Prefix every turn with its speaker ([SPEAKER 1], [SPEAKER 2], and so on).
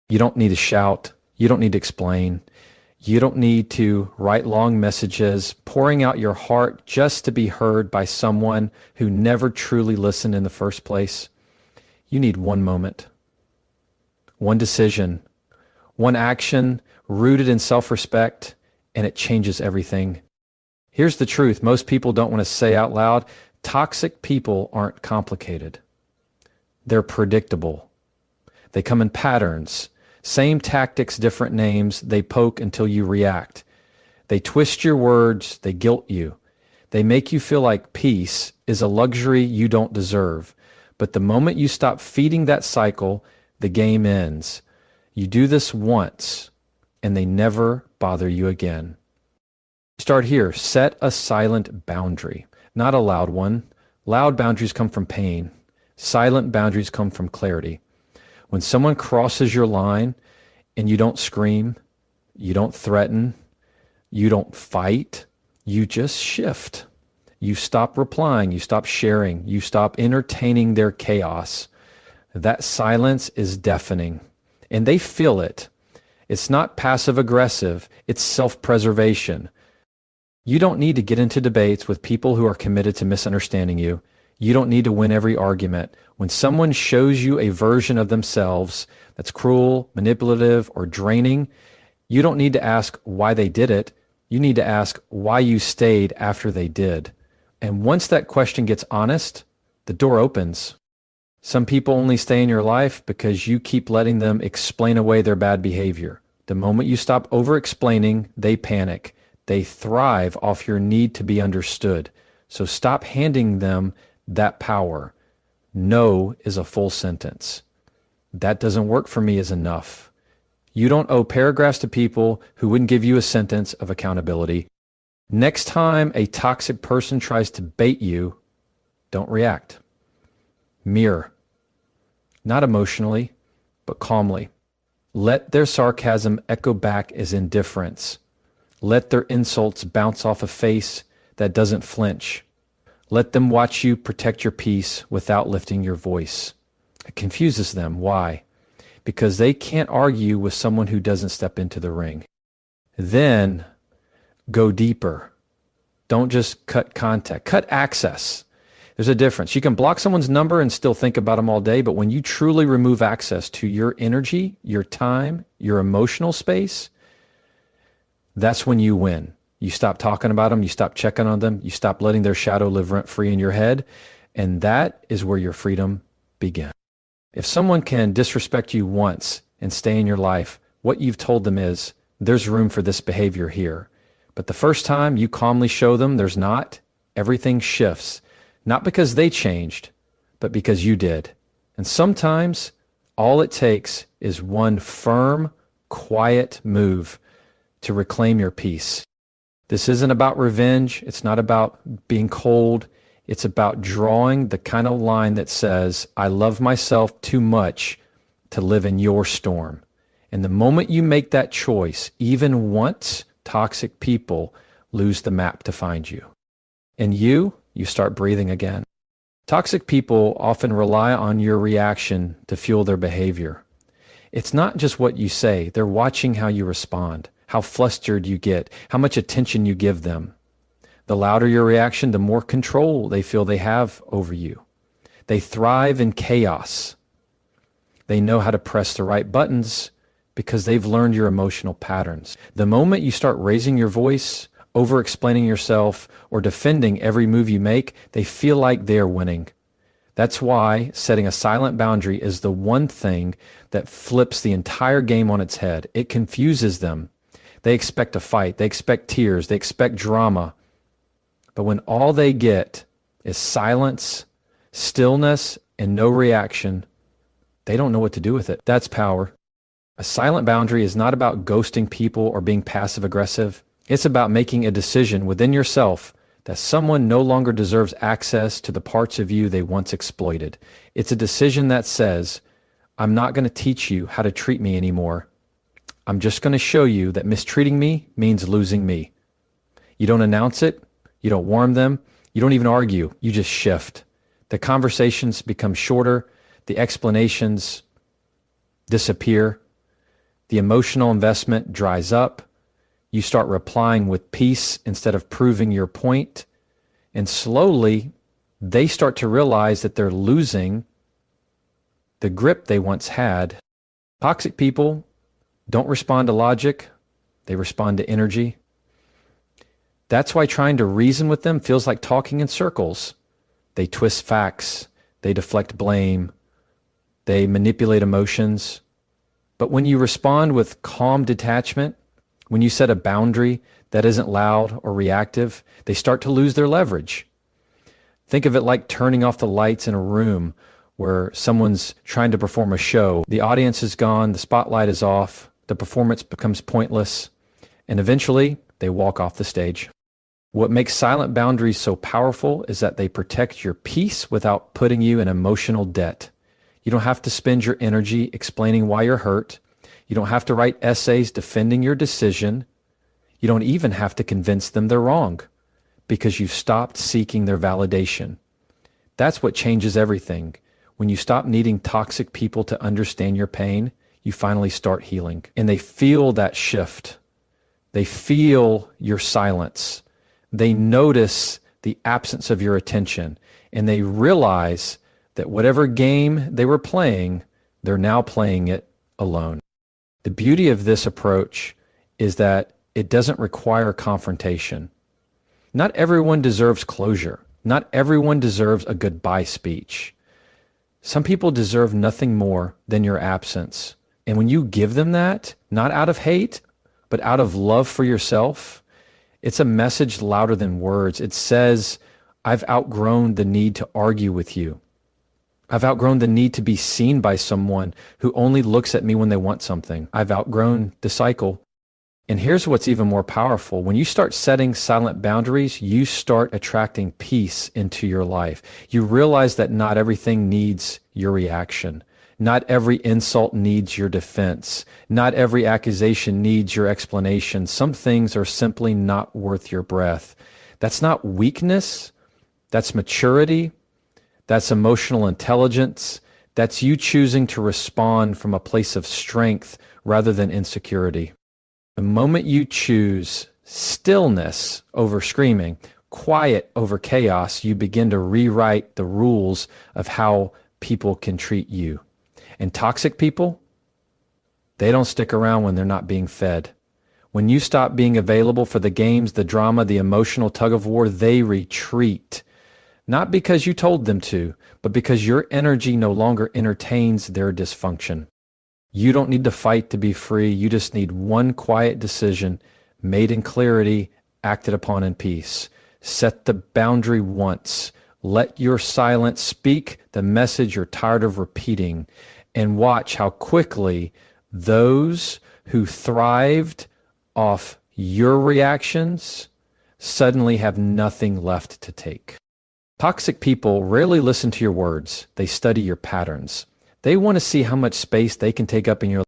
[SPEAKER 1] You don't need to shout. You don't need to explain. You don't need to write long messages, pouring out your heart just to be heard by someone who never truly listened in the first place. You need one moment, one decision, one action rooted in self-respect, and it changes everything. Here's the truth. Most people don't want to say out loud, toxic people aren't complicated. They're predictable. They come in patterns. Same tactics, different names. They poke until you react. They twist your words. They guilt you. They make you feel like peace is a luxury you don't deserve. But the moment you stop feeding that cycle, the game ends. You do this once, and they never bother you again. Start here. Set a silent boundary, not a loud one. Loud boundaries come from pain. Silent boundaries come from clarity. When someone crosses your line and you don't scream, you don't threaten, you don't fight, you just shift. You stop replying, you stop sharing, you stop entertaining their chaos. That silence is deafening, and they feel it. It's not passive aggressive, it's self-preservation. You don't need to get into debates with people who are committed to misunderstanding you. You don't need to win every argument. When someone shows you a version of themselves that's cruel, manipulative, or draining, you don't need to ask why they did it. You need to ask why you stayed after they did. And once that question gets honest, the door opens. Some people only stay in your life because you keep letting them explain away their bad behavior. The moment you stop over-explaining, they panic. They thrive off your need to be understood. So stop handing them that power. No is a full sentence. That doesn't work for me is enough. You don't owe paragraphs to people who wouldn't give you a sentence of accountability. Next time a toxic person tries to bait you, don't react. Mirror. Not emotionally, but calmly. Let their sarcasm echo back as indifference. Let their insults bounce off a face that doesn't flinch. Let them watch you protect your peace without lifting your voice. It confuses them. Why? Because they can't argue with someone who doesn't step into the ring. Then go deeper. Don't just cut contact. Cut access. There's a difference. You can block someone's number and still think about them all day, but when you truly remove access to your energy, your time, your emotional space, that's when you win. You stop talking about them, you stop checking on them, you stop letting their shadow live rent-free in your head, and that is where your freedom begins. If someone can disrespect you once and stay in your life, what you've told them is, there's room for this behavior here. But the first time you calmly show them there's not, everything shifts. Not because they changed, but because you did. And sometimes all it takes is one firm, quiet move to reclaim your peace. This isn't about revenge. It's not about being cold. It's about drawing the kind of line that says, I love myself too much to live in your storm. And the moment you make that choice, even once, toxic people lose the map to find you. And you start breathing again. Toxic people often rely on your reaction to fuel their behavior. It's not just what you say. They're watching how you respond, how flustered you get, how much attention you give them. The louder your reaction, the more control they feel they have over you. They thrive in chaos. They know how to press the right buttons because they've learned your emotional patterns. The moment you start raising your voice, over-explaining yourself, or defending every move you make, they feel like they're winning. That's why setting a silent boundary is the one thing that flips the entire game on its head. It confuses them. They expect a fight. They expect tears. They expect drama. But when all they get is silence, stillness, and no reaction, they don't know what to do with it. That's power. A silent boundary is not about ghosting people or being passive-aggressive. It's about making a decision within yourself that someone no longer deserves access to the parts of you they once exploited. It's a decision that says, I'm not going to teach you how to treat me anymore. I'm just going to show you that mistreating me means losing me. You don't announce it. You don't warn them. You don't even argue. You just shift. The conversations become shorter. The explanations disappear. The emotional investment dries up. You start replying with peace instead of proving your point. And slowly, they start to realize that they're losing the grip they once had. Toxic people don't respond to logic. They respond to energy. That's why trying to reason with them feels like talking in circles. They twist facts. They deflect blame. They manipulate emotions. But when you respond with calm detachment, when you set a boundary that isn't loud or reactive, they start to lose their leverage. Think of it like turning off the lights in a room where someone's trying to perform a show. The audience is gone, the spotlight is off, the performance becomes pointless, and eventually they walk off the stage. What makes silent boundaries so powerful is that they protect your peace without putting you in emotional debt. You don't have to spend your energy explaining why you're hurt. You don't have to write essays defending your decision. You don't even have to convince them they're wrong because you've stopped seeking their validation. That's what changes everything. When you stop needing toxic people to understand your pain, you finally start healing. And they feel that shift. They feel your silence. They notice the absence of your attention, and they realize that whatever game they were playing, they're now playing it alone. The beauty of this approach is that it doesn't require confrontation. Not everyone deserves closure. Not everyone deserves a goodbye speech. Some people deserve nothing more than your absence. And when you give them that, not out of hate, but out of love for yourself, it's a message louder than words. It says, I've outgrown the need to argue with you. I've outgrown the need to be seen by someone who only looks at me when they want something. I've outgrown the cycle. And here's what's even more powerful. When you start setting silent boundaries, you start attracting peace into your life. You realize that not everything needs your reaction. Not every insult needs your defense. Not every accusation needs your explanation. Some things are simply not worth your breath. That's not weakness. That's maturity. That's emotional intelligence. That's you choosing to respond from a place of strength rather than insecurity. The moment you choose stillness over screaming, quiet over chaos, you begin to rewrite the rules of how people can treat you. And toxic people, they don't stick around when they're not being fed. When you stop being available for the games, the drama, the emotional tug of war, they retreat. Not because you told them to, but because your energy no longer entertains their dysfunction. You don't need to fight to be free. You just need one quiet decision made in clarity, acted upon in peace. Set the boundary once. Let your silence speak the message you're tired of repeating, and watch how quickly those who thrived off your reactions suddenly have nothing left to take. Toxic people rarely listen to your words. They study your patterns. They want to see how much space they can take up in your life.